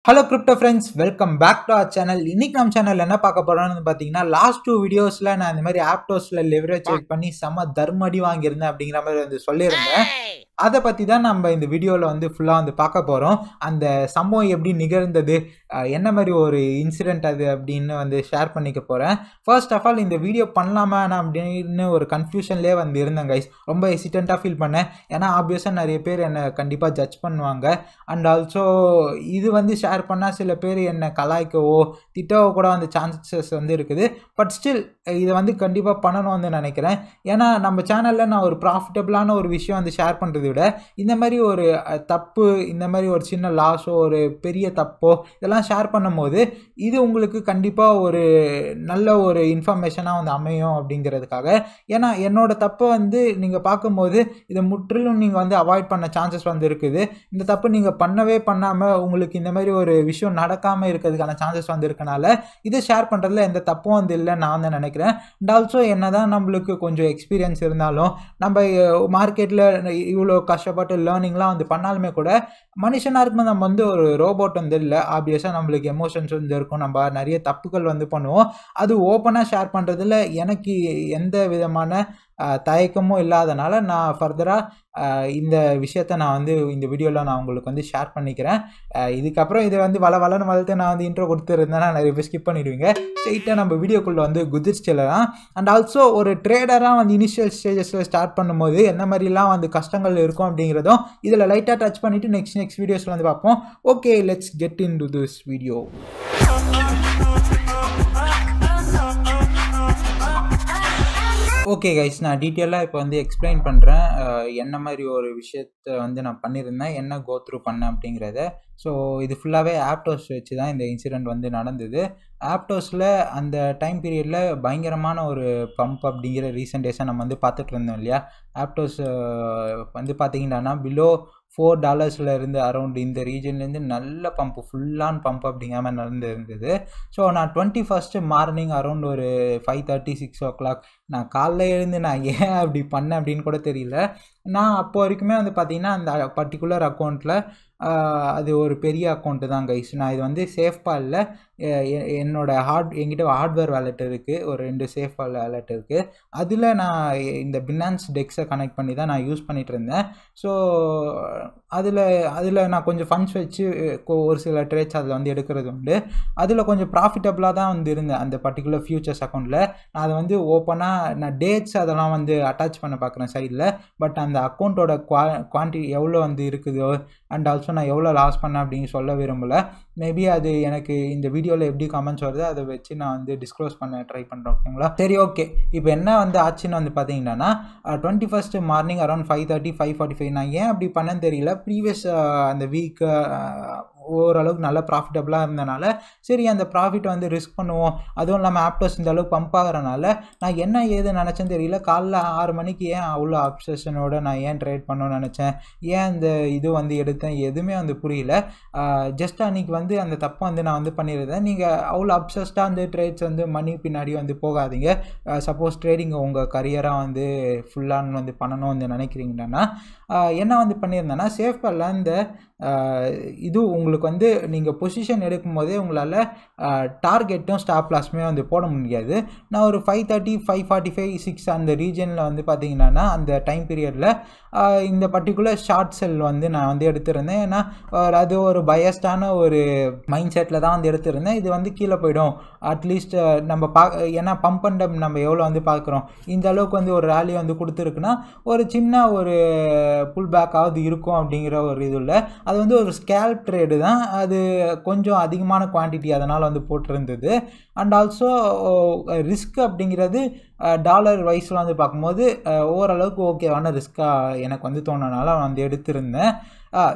Hello crypto friends, welcome back to our channel. இன்னைக்கு நம்ம சேனல்ல என்ன பார்க்க போறோம்னு பாத்தீங்கன்னா லாஸ்ட் 2 வீடியோஸ்ல நான் இந்த மாதிரி ஆப்டோஸ்ல லெவரேஜ் பண்ணி செம தர்மடி வாங்கியிருந்தேன் அப்படிங்கிற மாதிரி வந்து சொல்லியிருந்தேன். அதை பத்தி தான் நம்ம இந்த வீடியோல வந்து ஃபுல்லா வந்து பார்க்க போறோம். அந்த சம்பவம் எப்படி நிகழ்ந்தது, என்ன மாதிரி ஒரு இன்சிடென்ட் அது அப்படின்னு வந்து ஷேர் பண்ணிக்க போறேன். ஃபர்ஸ்ட் ஆஃப் ஆல் இந்த வீடியோ பண்ணலாமா அப்படின்னு ஒரு கன்ஃபியூஷன்லேயே வந்து இருந்தேன் கைஸ். ரொம்ப ஹெசிடென்ட்டாக ஃபீல் பண்ணேன். ஏன்னா ஆப்வியஸாக நிறைய பேர் என்னை கண்டிப்பாக ஜட்ஜ் பண்ணுவாங்க. அண்ட் ஆல்சோ இது வந்து ஷேர் பண்ணால் சில பேர் என்னை கலாய்க்கவோ திட்டவோ கூட வந்து சான்சஸ் வந்து இருக்குது. பட் ஸ்டில் இதை வந்து கண்டிப்பாக பண்ணணும் வந்து நினைக்கிறேன். ஏன்னா நம்ம சேனலில் நான் ஒரு ப்ராஃபிட்டபிளான ஒரு விஷயம் வந்து ஷேர் பண்ணுறதை விட இந்த மாதிரி ஒரு தப்பு, இந்த மாதிரி ஒரு சின்ன லாஸோ ஒரு பெரிய தப்போ இதெல்லாம் ஷேர் பண்ணும்போது இது உங்களுக்கு கண்டிப்பாக ஒரு நல்ல ஒரு இன்ஃபர்மேஷனாக வந்து அமையும் அப்படிங்கிறதுக்காக. ஏன்னா என்னோட தப்பை வந்து நீங்கள் பார்க்கும்போது இதை முற்றிலும் நீங்கள் வந்து அவாய்ட் பண்ண சான்சஸ் வந்து இருக்குது. இந்த தப்பு நீங்கள் பண்ணவே பண்ணாமல் உங்களுக்கு இந்த மாதிரி ஒரு விஷயம் நடக்காமல் இருக்கிறதுக்கான சான்சஸ் வந்து இருக்கனால இதை ஷேர் பண்ணுறதுல எந்த தப்பும் வந்து இல்லை நான் வந்து நினைக்கிறேன். அண்ட் ஆல்சோ என்ன தான் நம்மளுக்கு கொஞ்சம் எக்ஸ்பீரியன்ஸ் இருந்தாலும் நம்ம மார்க்கெட்டில் இவ்வளோ கஷ்டப்பட்டு லேர்னிங்லாம் வந்து பண்ணாலுமே கூட மனுஷனாக இருக்கும்போது நம்ம வந்து ஒரு ரோபோட் வந்து இல்லை. ஆப்வியஸாக நம்மளுக்கு எமோஷன்ஸ் வந்து இருக்கும், நம்ம நிறைய தப்புகள் வந்து பண்ணுவோம். அது ஓப்பனாக ஷேர் பண்ணுறதுல எனக்கு எந்த விதமான தயக்கமும் இல்லாதனால நான் ஃபர்தராக இந்த விஷயத்த நான் வந்து இந்த வீடியோவில் நான் உங்களுக்கு வந்து ஷேர் பண்ணிக்கிறேன். இதுக்கப்புறம் இதை வந்து வளன்னு வளர்த்து நான் வந்து இன்ட்ரோ கொடுத்துருந்தேன்னா நிறைய பேர் ஸ்கிப் பண்ணிடுவீங்க. ஸ்ட்ரெயிட்டாக நம்ம வீடியோக்குள்ளே வந்து குதிச்சுலாம். அண்ட் ஆல்சோ ஒரு ட்ரேடராக வந்து இனிஷியல் ஸ்டேஜஸில் ஸ்டார்ட் பண்ணும்போது என்ன மாதிரிலாம் வந்து கஷ்டங்கள் இருக்கும் அப்படிங்கிறதும் இதில் லைட்டாக டச் பண்ணிவிட்டு நெக்ஸ்ட் வீடியோஸில் வந்து பார்ப்போம். Okay, let's get in to this video. Okay guys, நான் டீட்டெயிலாக இப்போ வந்து எக்ஸ்பிளைன் பண்ணுறேன் என்ன மாதிரி ஒரு விஷயத்தை வந்து நான் பண்ணியிருந்தேன், என்ன கோ த்ரூ பண்ணேன் அப்படிங்கிறத. ஸோ இது ஃபுல்லாகவே ஆப்டோஸ் வச்சு தான் இந்த இன்சிடெண்ட் வந்து நடந்தது. ஆப்டோஸில் அந்த டைம் பீரியடில் பயங்கரமான ஒரு பம்ப் அப்படிங்கிற ரீசன்ட் டேஸாக நம்ம வந்து பார்த்துட்டு இருந்தோம் இல்லையா. ஆப்டோஸ் வந்து பார்த்திங்கன்னா பிலோ $4 இருந்து அரௌண்ட் இந்த ரீஜன்லேருந்து நல்ல பம்ப், ஃபுல்லான் பம்ப் அப்படிங்கிற மாதிரி நடந்துருந்தது. ஸோ நான் 21st மார்னிங் அரௌண்ட் ஒரு 5:30 6 o'clock நான் காலைல எழுந்து நான் ஏன் அப்படி பண்ணேன் அப்படின்னு கூட தெரியல. நான் அப்போ வரைக்குமே வந்து பார்த்திங்கன்னா அந்த பர்டிகுலர் அக்கௌண்ட்டில் அது ஒரு பெரிய அக்கௌண்ட்டு தான் கைஸ். நான் இது வந்து சேஃபாக என்னோட என்கிட்ட ஹார்ட்வேர் வேலெட் இருக்குது, ஒரு 2 சேஃப் வேலெட் இருக்குது. அதில் நான் இந்த பினான்ஸ் டெக்ஸை கனெக்ட் பண்ணி தான் நான் யூஸ் பண்ணிகிட்டு இருந்தேன். ஸோ அதில் நான் கொஞ்சம் ஃபண்ட்ஸ் வச்சு ஒரு சில ட்ரேட்ஸ் அதில் வந்து எடுக்கிறது உண்டு. அதில் கொஞ்சம் ப்ராஃபிட்டபிளாக தான் வந்து இருந்தேன் அந்த பர்டிகுலர் ஃபியூச்சர்ஸ் அக்கௌண்ட்டில். நான் அதை வந்து ஓப்பனாக நான் டேட்ஸ் அதெல்லாம் வந்து அட்டாச் பண்ண பார்க்குறேன் சைடில். பட் அந்த அக்கௌண்ட்டோட குவான்டிட்டி எவ்வளோ வந்து இருக்குதோ அண்ட் ஆல்சோ நான் எவ்வளோ லாஸ் பண்ணேன் அப்படின்னு சொல்ல விரும்பலை. மேபி அது எனக்கு இந்த வீடியோவில் எப்படி கமெண்ட்ஸ் வருது அதை வச்சு நான் வந்து டிஸ்க்ளோஸ் பண்ண ட்ரை பண்ணுறேன். ஓகேங்களா, சரி ஓகே. இப்போ என்ன வந்து ஆச்சுன்னு வந்து பார்த்தீங்கன்னா 21st மார்னிங் அரௌண்ட் 5:30 5:45 நான் ஏன் அப்படி பண்ணேன்னு தெரியல. ப்ரீவியஸ் அந்த வீக் ஓரளவுக்கு நல்ல ப்ராஃபிட்டபிளாக இருந்தனால சரி அந்த ப்ராஃபிட் வந்து ரிஸ்க் பண்ணுவோம். அதுவும் இல்லாமல் ஆப்டோஸ் இந்த அளவுக்கு பம்ப் ஆகிறனால நான் என்ன ஏது நினச்சேன்னு தெரியல. காலைல 6 மணிக்கு ஏன் அவ்வளோ அப்சஷனோட நான் ஏன் ட்ரேட் பண்ணணும்னு நினச்சேன், ஏன் இந்த இது வந்து எடுத்தேன், எதுவுமே வந்து புரியல. ஜஸ்ட் அன்றைக்கி வந்து அந்த தப்பை வந்து நான் வந்து பண்ணியிருந்தேன். நீங்கள் அவ்வளோ அப்சஸ்டாக வந்து ட்ரேட்ஸ் வந்து மணி பின்னாடி வந்து போகாதீங்க. சப்போஸ் ட்ரேடிங் உங்கள் கரியராக வந்து ஃபுல்லாக வந்து பண்ணணும் வந்து நினைக்கிறீங்கன்னா என்ன வந்து பண்ணியிருந்தேன்னா சேஃபாக இந்த இது உங்களுக்கு வந்து நீங்கள் பொசிஷன் எடுக்கும் போதே உங்களால் டார்கெட்டும் ஸ்டாப் லாஸுமே வந்து போட முடியாது. நான் ஒரு 5:30 5:45 6 அந்த ரீஜனில் வந்து பார்த்தீங்கன்னா அந்த டைம் பீரியடில் இந்த பர்டிகுலர் ஷார்ட் செல் வந்து நான் வந்து எடுத்திருந்தேன். ஏன்னா அது ஒரு பயஸ்டான ஒரு மைண்ட் செட்டில் தான் வந்து எடுத்திருந்தேன். இது வந்து கீழே போயிடும் அட்லீஸ்ட் நம்ம ஏன்னா பம்ப் அண்ட் டம்ப் நம்ம எவ்வளோ வந்து பார்க்குறோம், இந்த அளவுக்கு வந்து ஒரு ரேலி வந்து கொடுத்துருக்குன்னா ஒரு சின்ன ஒரு புல் பேக்காவது இருக்கும் அப்படிங்கிற ஒரு இது இல்லை. அது வந்து ஒரு ஸ்கேல்ப் ட்ரேடு தான், அது கொஞ்சம் அதிகமான குவான்டிட்டி அதனால் வந்து போட்டிருந்தது. அண்ட் ஆல்சோ ரிஸ்க் அப்படிங்கிறது டாலர் வைஸில் வந்து பார்க்கும்போது ஓரளவுக்கு ஓகேவான ரிஸ்க்காக எனக்கு வந்து தோணுனால வந்து எடுத்திருந்தேன்.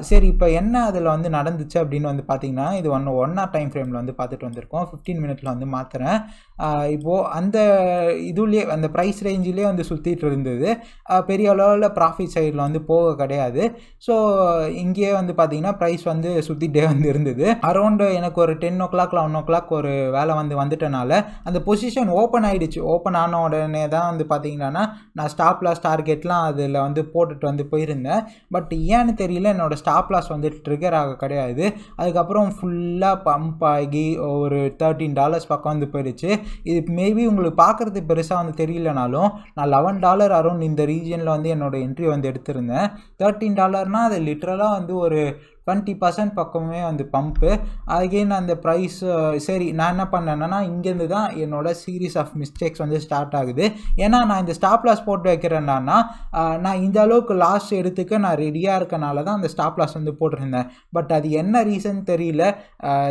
சரி, இப்போ என்ன அதில் வந்து நடந்துச்சு அப்படின்னு வந்து பார்த்திங்கன்னா இது ஒன் ஆர் டைம் ஃப்ரேமில் வந்து பார்த்துட்டு வந்திருக்கோம். 15 மினிட்ஸில் வந்து மாற்றுறேன். இப்போது அந்த இதுலேயே அந்த ப்ரைஸ் ரேஞ்சிலே வந்து சுற்றிட்டு இருந்தது. பெரிய அளவில் ப்ராஃபிட் சைடில் வந்து போக கிடையாது. ஸோ இங்கேயே வந்து பார்த்திங்கன்னா ப்ரைஸ் வந்து சுற்றிகிட்டே வந்து இருந்தது. அரௌண்டு எனக்கு ஒரு 10 o'clock 11 o'clock ஒரு வேலை வந்து வந்துட்டனால அந்த பொசிஷன் ஓப்பன் ஆகிடுச்சு. ஓப்பன் ஆன உடனே தான் வந்து பார்த்திங்கன்னா நான் ஸ்டாப் லாஸ் டார்கெட்லாம் அதில் வந்து போட்டுட்டு வந்து போயிருந்தேன். பட் ஏன்னு தெரியல என்னோடய ஸ்டாப் லாஸ் வந்து ட்ரிகர் ஆக கிடையாது. அதுக்கப்புறம் ஃபுல்லாக பம்ப் ஆகி ஒரு $13 பக்கம் வந்து போயிடுச்சு. இது மேபி உங்களுக்கு பார்க்குறது பெருசாக வந்து தெரியலனாலும் நான் $11 அரௌண்ட் இந்த ரீஜனில் வந்து என்னோடய என்ட்ரி வந்து எடுத்திருந்தேன். $13 அது லிட்ரலாக வந்து ஒரு 20% பக்கமே வந்து பம்ப்பு. அகெயின் அந்த ப்ரைஸ் சரி நான் என்ன பண்ணேன்னா இங்கேருந்து தான் என்னோடய சீரீஸ் ஆஃப் மிஸ்டேக்ஸ் வந்து ஸ்டார்ட் ஆகுது. ஏன்னா நான் இந்த ஸ்டாப் லாஸ் போட்டு வைக்கிறேன்னா நான் இந்த அளவுக்கு லாஸ் எடுத்துக்க நான் ரெடியாக இருக்கனால தான் அந்த ஸ்டாப் லாஸ் வந்து போட்டிருந்தேன். பட் அது என்ன ரீசன் தெரியல.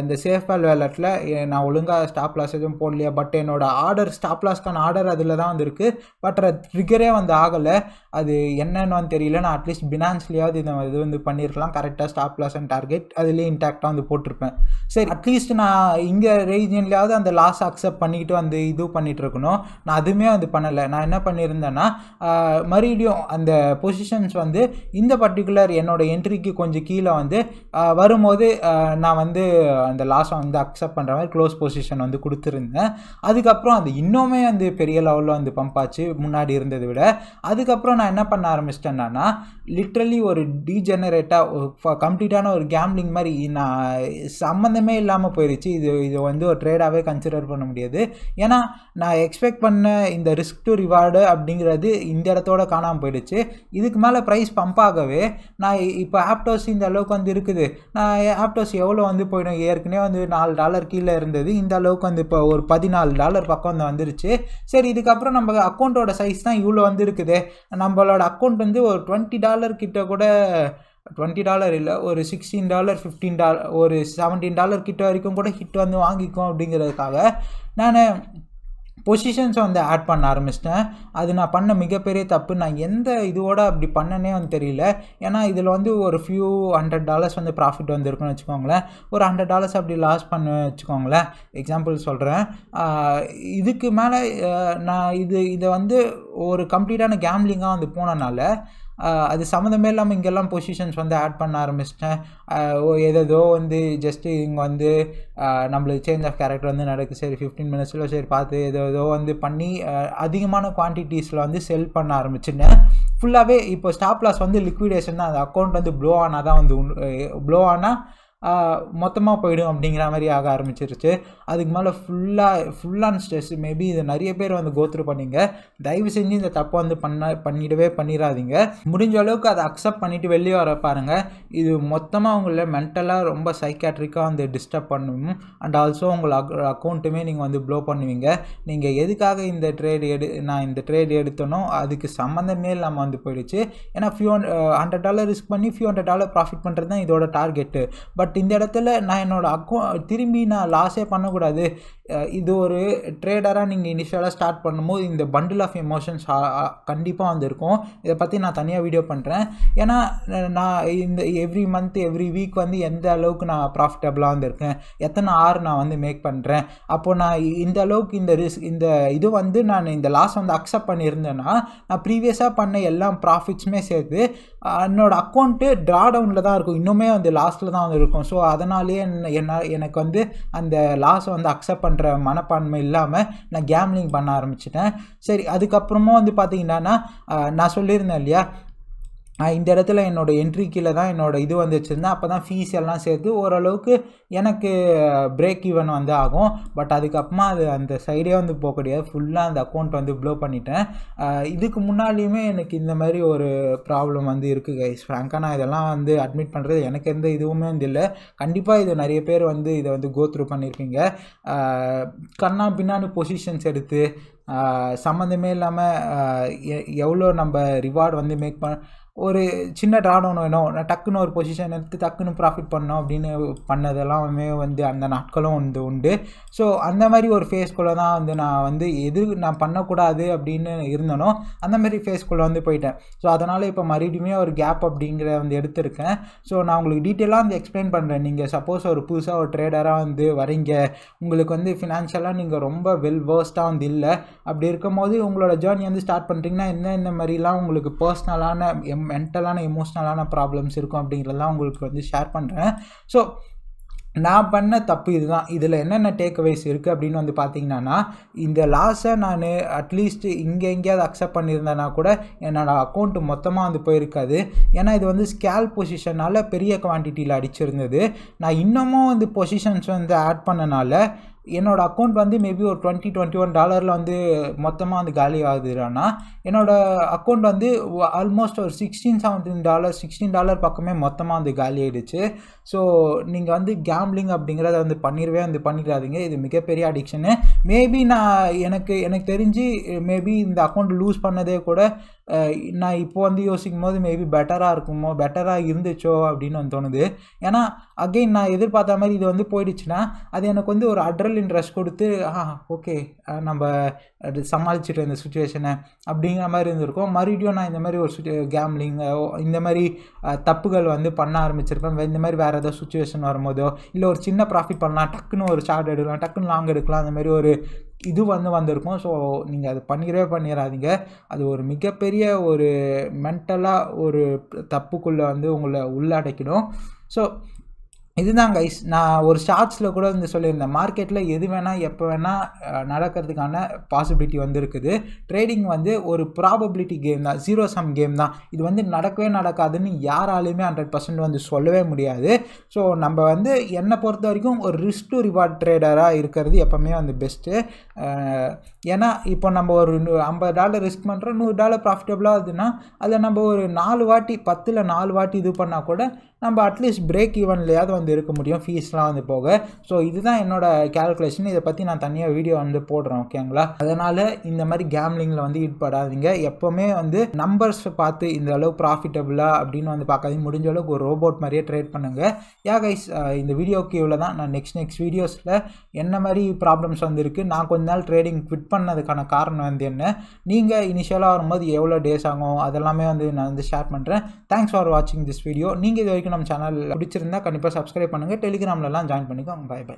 இந்த சேஃப்பால் வேலட்டில் நான் ஒழுங்காக ஸ்டாப் லாஸ் எதுவும் போடலையா, பட் என்னோடய ஆர்டர் ஸ்டாப் லாஸ்க்கான ஆர்டர் அதில் தான் வந்து இருக்குது. பட் அது ட்ரிகரே வந்து ஆகலை. அது என்னன்னு வந்து தெரியல. நான் அட்லீஸ்ட் பினான்ஸ்லேயாவது இது வந்து பண்ணியிருக்கலாம். கரெக்டாக ஸ்டாப் லாஸ் அண்ட் டார்கெட் அதுலேயே இன்டாக்டாக வந்து போட்டிருப்பேன். சரி அட்லீஸ்ட் நான் இங்கே ரீஜன்லேயாவது அந்த லாஸ் அக்செப்ட் பண்ணிக்கிட்டு வந்து இது பண்ணிகிட்டு இருக்கணும். நான் அதுவுமே வந்து பண்ணலை. நான் என்ன பண்ணியிருந்தேன்னா மறுபடியும் அந்த பொசிஷன்ஸ் வந்து இந்த பர்டிகுலர் என்னோடய என்ட்ரிக்கு கொஞ்சம் கீழே வந்து வரும்போது நான் வந்து அந்த லாஸை வந்து அக்செப்ட் பண்ணுற மாதிரி க்ளோஸ் பொசிஷன் வந்து கொடுத்துருந்தேன். அதுக்கப்புறம் அது இன்னுமே வந்து பெரிய லெவலில் வந்து பம்ப் ஆச்சு முன்னாடி இருந்ததை விட. அதுக்கப்புறம் நான் என்ன பண்ண ஆரம்பிச்சிட்டேன்னா லிட்ரலி ஒரு டீஜெனரேட்டாக கம்ப்ளீட்டான ஒரு கேம்லிங் மாதிரி நான் சம்மந்தமே இல்லாமல் போயிடுச்சு. இது வந்து ஒரு ட்ரேடாகவே கன்சிடர் பண்ண முடியாது. ஏன்னா நான் எக்ஸ்பெக்ட் பண்ண இந்த ரிஸ்க் டு ரிவார்டு அப்படிங்கிறது இந்த இடத்தோட காணாமல் போயிடுச்சு. இதுக்கு மேலே ப்ரைஸ் பம்ப் ஆகவே நான் இப்போ ஆப்டோஸ் இந்த அளவுக்கு வந்து இருக்குது. நான் ஆப்டோஸ் எவ்வளோ வந்து போயிடும், ஏற்கனவே வந்து $4 கீழே இருந்தது. இந்த அளவுக்கு வந்து இப்போ ஒரு $14 பக்கம் வந்து வந்துருச்சு. சரி இதுக்கப்புறம் நம்ம அக்கௌண்ட்டோட சைஸ் தான் இவ்வளோ வந்து இருக்குது. நம்மளோட அக்கௌண்ட் வந்து ஒரு $20 கிட்ட கூட $20 இல்லை, ஒரு $16 $15 ஒரு $17 கிட்ட வரைக்கும் கூட ஹிட் வந்து வாங்கிக்கும் அப்படிங்கிறதுக்காக நான் பொசிஷன்ஸை வந்து ஆட் பண்ண ஆரம்பிச்சிட்டேன். அது நான் பண்ண மிகப்பெரிய தப்பு. நான் எந்த இதோட அப்படி பண்ணனே வந்து தெரியல. ஏன்னா இதில் வந்து ஒரு ஃபியூ $100 வந்து ப்ராஃபிட் வந்து இருக்குன்னு வச்சுக்கோங்களேன். ஒரு $100 அப்படி லாஸ் பண்ண வச்சுக்கோங்களேன். எக்ஸாம்பிள் சொல்கிறேன். இதுக்கு மேலே நான் இதை வந்து ஒரு கம்ப்ளீட்டான கேம்லிங்காக வந்து போனனால அது சம்மந்தமே இல்லாமல் இங்கெல்லாம் பொசிஷன்ஸ் வந்து ஆட் பண்ண ஆரம்பிச்சிட்டேன். ஏதோ வந்து ஜஸ்ட்டு இங்கே வந்து நம்மளுக்கு சேஞ்ச் ஆஃப் கேரக்டர் வந்து நடக்குது. சரி 15 மினிட்ஸில் சரி பார்த்து ஏதோ வந்து பண்ணி அதிகமான குவான்டிட்டிஸில் வந்து செல் பண்ண ஆரம்பிச்சிட்டேன். ஃபுல்லாகவே இப்போ ஸ்டாப் லாஸ் வந்து லிக்விடேஷன் தான். அந்த அக்கௌண்ட் வந்து ப்ளோ ஆனால் தான் வந்து ப்ளோ ஆனால் மொத்தமாக போயிடும் அப்படிங்கிற மாதிரி ஆக ஆரம்பிச்சிருச்சு. அதுக்கு மேலே ஃபுல்லான ஸ்ட்ரெஸ். மேபி இது நிறைய பேர் வந்து கோத்ரூ பண்ணிங்க. தயவு செஞ்சு இந்த தப்பை வந்து பண்ணிடாதீங்க. முடிஞ்ச அளவுக்கு அதை அக்செப்ட் பண்ணிவிட்டு வெளியே வர பாருங்கள். இது மொத்தமாக உங்களை மென்டலாக ரொம்ப சைக்காட்ரிக்காக வந்து டிஸ்டர்ப் பண்ணும். அண்ட் ஆல்சோ உங்கள் அக்கௌண்ட்டுமே நீங்கள் வந்து ப்ளோ பண்ணுவீங்க. நீங்கள் எதுக்காக இந்த நான் இந்த ட்ரேட் எடுத்தனோ அதுக்கு சம்மந்தமே இல்லாமல் வந்து போயிடுச்சு. ஏன்னா $100 ரிஸ்க் பண்ணி $100 ப்ராஃபிட் பண்ணுறது தான் இதோட டார்கெட்டு. பட் இந்த இடத்துல நான் என்னோடய திரும்பி நான் லாஸே பண்ணக்கூடாது. இது ஒரு ட்ரேடராக நீங்கள் இனிஷியலாக ஸ்டார்ட் பண்ணும்போது இந்த பண்டில் ஆஃப் எமோஷன்ஸ் கண்டிப்பாக வந்து இருக்கும். இதை பற்றி நான் தனியாக வீடியோ பண்ணுறேன். ஏன்னா நான் இந்த எவ்ரி மந்த் எவ்ரி வீக் வந்து எந்த அளவுக்கு நான் ப்ராஃபிட்டபுளாக வந்திருக்கேன், எத்தனை நான் வந்து மேக் பண்ணுறேன். அப்போது நான் இந்த அளவுக்கு இந்த இது வந்து நான் இந்த லாஸ் வந்து அக்செப்ட் பண்ணியிருந்தேன்னா நான் ப்ரீவியஸாக பண்ண எல்லா ப்ராஃபிட்ஸுமே சேர்த்து என்னோடய அக்கௌண்ட்டு ட்ரா டவுனில் தான் இருக்கும். இன்னுமே வந்து லாஸ்ட்டில் தான் வந்து இருக்கும். ஸோ அதனாலேயே எனக்கு வந்து அந்த லாஸை வந்து அக்செப்ட் பண்ணுற மனப்பான்மை இல்லாமல் நான் கேம்லிங் பண்ண ஆரம்பிச்சிட்டேன். சரி அதுக்கப்புறமா வந்து பார்த்தீங்கன்னா நான் சொல்லியிருந்தேன் இல்லையா, இந்த இடத்துல என்னோடய என்ட்ரி கீழே தான் என்னோடய இது வந்து வச்சுருந்தேன். அப்போ தான் ஃபீஸ் எல்லாம் சேர்த்து ஓரளவுக்கு எனக்கு பிரேக் ஈவன் வந்து ஆகும். பட் அதுக்கப்புறமா அது அந்த சைடே வந்து போக கிடையாது. ஃபுல்லாக அந்த அக்கௌண்ட் வந்து ப்ளோ பண்ணிட்டேன். இதுக்கு முன்னாடியுமே எனக்கு இந்த மாதிரி ஒரு ப்ராப்ளம் வந்து இருக்குது கைஸ். ஃப்ராங்காக நான் இதெல்லாம் வந்து அட்மிட் பண்ணுறது எனக்கு எந்த இதுவுமே வந்து இல்லை. கண்டிப்பாக இது நிறைய பேர் வந்து இதை வந்து கோத்ரூ பண்ணியிருக்கீங்க. கண்ணா பின்னான்னு பொசிஷன்ஸ் எடுத்து சம்மந்தமே இல்லாமல் எவ்வளோ நம்ம ரிவார்டு வந்து மேக் ஒரு சின்ன ட்ராடவுன் வேணும், நான் டக்குன்னு ஒரு பொசிஷன் எடுத்து டக்குன்னு ப்ராஃபிட் பண்ணோம் அப்படின்னு பண்ணதெல்லாமே வந்து அந்த நாட்களும் வந்து உண்டு. ஸோ அந்த மாதிரி ஒரு ஃபேஸ்குள்ளே தான் வந்து நான் வந்து எது நான் பண்ணக்கூடாது அப்படின்னு இருந்தனோ அந்த மாதிரி ஃபேஸ்குள்ளே வந்து போயிட்டேன். ஸோ அதனால் இப்போ மறுபடியுமே ஒரு கேப் அப்படிங்கிற வந்து எடுத்திருக்கேன். ஸோ நான் உங்களுக்கு டீட்டெயிலாக வந்து எக்ஸ்பிளைன் பண்ணுறேன். நீங்கள் சப்போஸ் ஒரு புதுசாக ஒரு ட்ரேடராக வந்து வரீங்க, உங்களுக்கு வந்து ஃபினான்ஷியலாக நீங்கள் ரொம்ப வெல் வேர்ஸ்டாக வந்து இல்லை, அப்படி இருக்கும்போது உங்களோட ஜேர்னி வந்து ஸ்டார்ட் பண்ணுறீங்கன்னா இந்த மாதிரிலாம் உங்களுக்கு பர்சனலான மென்டலான எமோஷ்னலான ப்ராப்ளம்ஸ் இருக்கும் அப்படிங்கிறதெல்லாம் உங்களுக்கு வந்து ஷேர் பண்ணுறேன். ஸோ நான் பண்ண தப்பு இதுதான். இதில் என்னென்ன டேக்அவேஸ் இருக்குது அப்படின்னு வந்து பார்த்தீங்கன்னா, இந்த லாஸை நான் அட்லீஸ்ட் எங்கேயாவது அக்செப்ட் பண்ணியிருந்தேன்னா கூட என்னோடய அக்கௌண்ட்டு மொத்தமாக வந்து போயிருக்காது. ஏன்னா இது வந்து ஸ்கேல் பொசிஷனால் பெரிய குவான்டிட்டியில் அடிச்சிருந்தது. நான் இன்னமும் வந்து பொசிஷன்ஸ் வந்து ஆட் பண்ணனால என்னோடய அக்கௌண்ட் வந்து மேபி ஒரு $21 வந்து மொத்தமாக வந்து காலி ஆகுதுன்னா, என்னோடய அக்கௌண்ட் வந்து ஆல்மோஸ்ட் ஒரு $16 பக்கமே மொத்தமாக வந்து காலி ஆகிடுச்சு. ஸோ நீங்கள் வந்து கேம்லிங் அப்படிங்கிறத வந்து பண்ணிடாதீங்க. இது மிகப்பெரிய அடிக்ஷனு. மேபி எனக்கு தெரிஞ்சு மேபி இந்த அக்கௌண்ட் லூஸ் பண்ணதே கூட நான் இப்போ வந்து யோசிக்கும் போது மேபி பெட்டராக இருந்துச்சோ அப்படின்னு வந்து தோணுது. ஏன்னா அகெயின் நான் எதிர்பார்த்த மாதிரி இது வந்து போயிடுச்சுன்னா அது எனக்கு வந்து ஒரு அட்ரலின் ரஷ் கொடுத்து ஓகே நம்ம சமாளிச்சுட்டு இந்த சுச்சுவேஷனை அப்படிங்கிற மாதிரி இருந்திருக்கும். மறுபடியும் நான் இந்த மாதிரி ஒரு கேம்லிங் இந்த மாதிரி தப்புகள் வந்து பண்ண ஆரம்பிச்சிருப்பேன். இந்த மாதிரி வேறு ஏதோ சுச்சுவேஷன் வரும்போதோ இல்லை ஒரு சின்ன ப்ராஃபிட் பண்ணலாம், டக்குன்னு ஒரு ஷார்ட் எடுக்கலாம், டக்குன்னு லாங் எடுக்கலாம், அந்த மாதிரி ஒரு இது வந்திருக்கும். ஸோ நீங்கள் அது பண்ணிடாதீங்க. அது ஒரு மிகப்பெரிய ஒரு மென்டலாக ஒரு தப்புக்குள்ளே வந்து உங்களை உள்ளடக்கிடும். ஸோ இதுதான் கைஸ், நான் ஒரு ஷார்ட்ஸில் கூட வந்து சொல்லியிருந்தேன், மார்க்கெட்டில் எது வேணால் எப்போ வேணால் நடக்கிறதுக்கான பாசிபிலிட்டி வந்து இருக்குது. ட்ரேடிங் வந்து ஒரு ப்ராபபிலிட்டி கேம் தான், ஜீரோ சம் கேம் தான். இது வந்து நடக்கவே நடக்காதுன்னு யாராலையுமே 100% வந்து சொல்லவே முடியாது. ஸோ நம்ம வந்து என்னை பொறுத்த வரைக்கும் ஒரு ரிஸ்க் டு ரிவார்ட் ட்ரேடராக இருக்கிறது எப்போவுமே வந்து பெஸ்ட்டு. ஏன்னா இப்போ நம்ம ஒரு $50 ரிஸ்க் பண்ணுறோம், $100 ப்ராஃபிட்டபுளாக ஆகுதுன்னா அதில் நம்ம ஒரு 4 வாட்டி இது பண்ணால் கூட நம்ம அட்லீஸ்ட் பிரேக் ஈவன்லையாவது வந்து இருக்க முடியும், ஃபீஸ்லாம் வந்து போக. ஸோ இதுதான் என்னோடய கேல்குலேஷன். இதை பற்றி நான் தனியாக வீடியோ வந்து போடுறேன், ஓகேங்களா? அதனால் இந்த மாதிரி கேம்லிங்கில் வந்து ஈடுபடாதீங்க. எப்போவுமே வந்து நம்பர்ஸ் பார்த்து இந்த அளவு ப்ராஃபிட்டபுளாக அப்படின்னு வந்து பார்க்காதீங்க. முடிஞ்ச அளவுக்கு ஒரு ரோபோட் மாதிரியே ட்ரேட் பண்ணுங்கள். கைஸ், இந்த வீடியோக்கு இவ்வளோ தான். நான் நெக்ஸ்ட் வீடியோஸில் என்ன மாதிரி ப்ராப்ளம்ஸ் வந்துருக்கு, நான் கொஞ்ச நாள் ட்ரேடிங் குவிட் பண்ணதுக்கான காரணம் வந்து என்ன, நீங்கள் இனிஷியலாக வரும்போது எவ்வளோ டேஸ் ஆகும், அதெல்லாமே வந்து நான் வந்து ஷேர் பண்ணுறேன். தேங்க்ஸ் ஃபார் வாட்சிங் திஸ் வீடியோ. நீங்கள் இது வரைக்கும் நம்ம சேனல் பிடிச்சிருந்தா கண்டிப்பாக சப்ஸ்கிரைப் பண்ணுங்கள். டெலிகிராம்லலாம் ஜாயின் பண்ணிக்கோங்க. பை.